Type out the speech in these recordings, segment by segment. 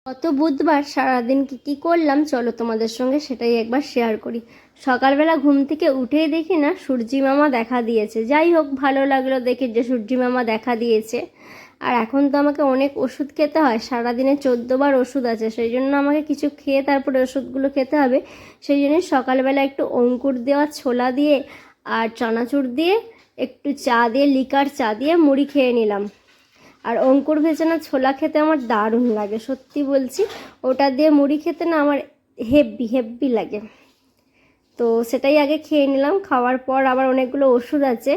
গত বুধবার সারাদিন কি করলাম চলো তোমাদের সঙ্গে সেটাই একবার শেয়ার করি। সকালবেলা ঘুম থেকে উঠেই দেখি না সূর্যি মামা দেখা দিয়েছে। যাই হোক, ভালো লাগলো দেখে যে সূর্যি মামা দেখা দিয়েছে। আর এখন তো আমাকে অনেক ওষুধ খেতে হয়, সারাদিনে 14বার ওষুধ আছে, সেই জন্য আমাকে কিছু খেয়ে তারপরে ওষুধগুলো খেতে হবে। সেই জন্য সকালবেলা একটু অঙ্কুর দেওয়া ছোলা দিয়ে আর চানাচুর দিয়ে একটু চা দিয়ে, লিকার চা দিয়ে মুড়ি খেয়ে নিলাম। আর অঙ্কুর ভেজানো ছোলা খেতে আমার দারুণ লাগে, সত্যি বলছি। ওটা দিয়ে মুড়ি খেতে না আমার হেব্বি হেব্বি লাগে। তো সেটাই আগে খেয়ে নিলাম। খাওয়ার পর আবার অনেকগুলো ওষুধ আছে,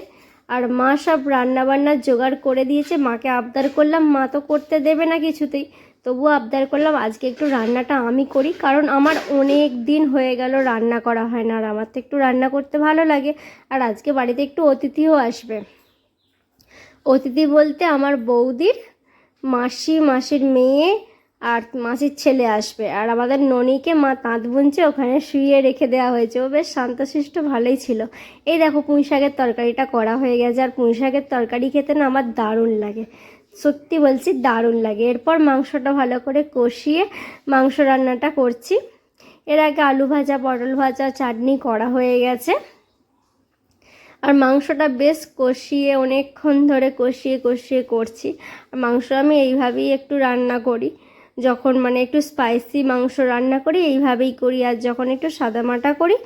আর মা সব রান্নাবান্নার জোগাড় করে দিয়েছে। মাকে আবদার করলাম, মা তো করতে দেবে না কিছুতেই, তবুও আবদার করলাম আজকে একটু রান্নাটা আমি করি, কারণ আমার অনেক দিন হয়ে গেল রান্না করা হয় না, আর আমার তো একটু রান্না করতে ভালো লাগে। আর আজকে বাড়িতে একটু অতিথিও আসবে। অতিথি বলতে আমার বৌদির মাসির মেয়ে আর মাসির ছেলে আসবে। আর আমাদের ননিকে মা তাঁত বুনছে, ওখানে শুয়ে রেখে দেওয়া হয়েছে। ও বেশ শান্তশিষ্ট, ভালোই ছিল। এই দেখো পুঁই শাকের তরকারিটা করা হয়ে গেছে। আর পুঁই শাকের তরকারি খেতে না আমার দারুণ লাগে, সত্যি বলছি দারুণ লাগে। এরপর মাংসটা ভালো করে কষিয়ে মাংস রান্নাটা করছি। এর আগে আলু ভাজা, পটল ভাজা, চাটনি করা হয়ে গেছে। আর মাংসটা বেশ কষিয়ে, অনেকক্ষণ ধরে কষিয়ে করছি। আর মাংস আমি এইভাবেই একটু রান্না করি, যখন একটু স্পাইসি মাংস রান্না করি এইভাবেই করি। আর যখন একটু সাদামাটা করি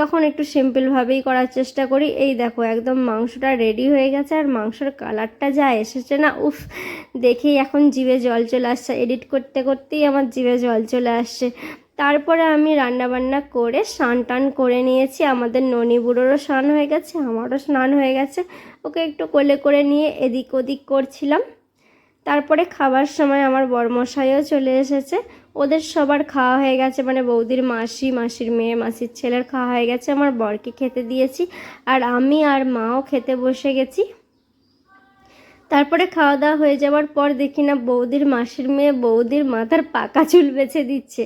তখন একটু সিম্পলভাবেই করার চেষ্টা করি। এই দেখো একদম মাংসটা রেডি হয়ে গেছে। আর মাংসের কালারটা যা এসেছে না, উফ, দেখেই এখন জিভে জল চলে আসছে। এডিট করতে করতেই আমার জিভে জল চলে আসছে। তারপরে আমি রান্নাবান্না করে স্নান টান করে নিয়েছি। আমাদের ননি বুড়োরও স্নান হয়ে গেছে, আমারও স্নান হয়ে গেছে। ওকে একটু কোলে করে নিয়ে এদিক ওদিক করছিলাম। তারপরে খাবার সময় আমার বরমশাইও চলে এসেছে। ওদের সবার খাওয়া হয়ে গেছে, বৌদির মাসির মেয়ে, মাসির ছেলের খাওয়া হয়ে গেছে। আমার বরকে খেতে দিয়েছি, আর আমি আর মাও খেতে বসে গেছি। তারপরে খাওয়া দাওয়া হয়ে যাওয়ার পর দেখি না বৌদির মাসির মেয়ে বৌদির মাথার পাকা চুল বেছে দিচ্ছে।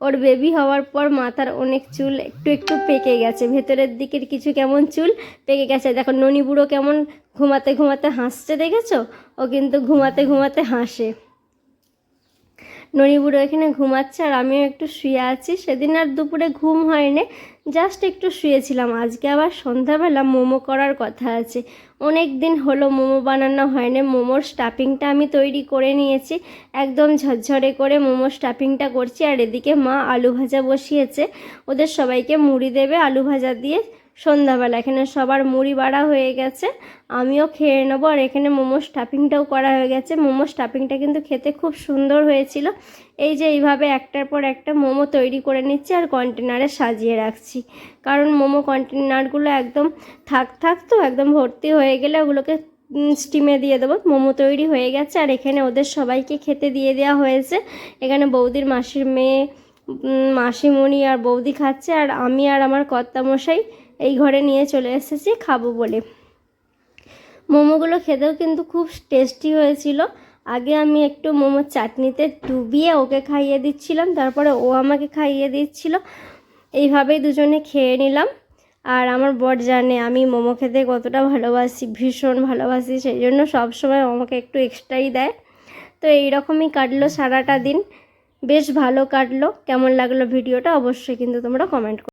ওর বেবি হওয়ার পর মাথার অনেক চুল একটু একটু পেকে গেছে, ভেতরের দিকের কিছু কেমন চুল পেকে গেছে। দেখো ননি বুড়ো কেমন ঘুমাতে ঘুমাতে হাসছে, দেখেছো? ও কিন্তু ঘুমাতে ঘুমাতে হাসে। ননি বুড়ো এখানে ঘুমাচ্ছে, আর আমিও একটু শুয়ে আছি। সেদিন আর দুপুরে ঘুম হয়নি, জাস্ট একটু শুয়েছিলাম। আজকে আবার সন্ধ্যাবেলা মোমো করার কথা আছে। অনেক দিন হলো মোমো বানানো হয়নি। মোমোর স্টাফিংটা আমি তৈরি করে নিয়েছি, একদম ঝরঝরে করে মোমোর স্টাফিংটা করছি। আর এদিকে মা আলু ভাজা বসিয়েছে, ওদের সবাইকে মুড়ি দেবে আলু ভাজা দিয়ে সন্ধ্যাবেলা। এখানে সবার মুড়ি বাড়া হয়ে গেছে, আমিও খেয়ে নেবো। আর এখানে মোমো স্টাফিংটাও করা হয়ে গেছে। মোমো স্টাফিংটা কিন্তু খেতে খুব সুন্দর হয়েছিল। এই যে এইভাবে একটার পর একটা মোমো তৈরি করে নিচ্ছি আর কন্টেনারে সাজিয়ে রাখছি, কারণ মোমো কন্টেনারগুলো একদম থাক তো একদম ভর্তি হয়ে গেলে ওগুলোকে স্টিমে দিয়ে দেবো। মোমো তৈরি হয়ে গেছে, আর এখানে ওদের সবাইকে খেতে দিয়ে দেওয়া হয়েছে। এখানে বৌদির মাসির মেয়ে, মাসিমণি আর বৌদি খাচ্ছে, আর আমি আর আমার কর্তামশাই এই ঘরে নিয়ে চলে এসেছি খাবো বলে। মোমোগুলো খেতেও কিন্তু খুব টেস্টি হয়েছিল। আগে আমি একটু মোমোর চাটনিতে ডুবিয়ে ওকে খাইয়ে দিচ্ছিলাম, তারপরে ও আমাকে খাইয়ে দিচ্ছিল। এইভাবেই দুজনে খেয়ে নিলাম। আর আমার বর জানে আমি মোমো খেতে কতটা ভালোবাসি, ভীষণ ভালোবাসি, সেই জন্য সবসময় আমাকে একটু এক্সট্রাই দেয়। তো এইরকমই কাটলো সারাটা দিন, বেশ ভালো কাটলো। কেমন লাগলো ভিডিওটা অবশ্যই কিন্তু তোমরা কমেন্ট করো।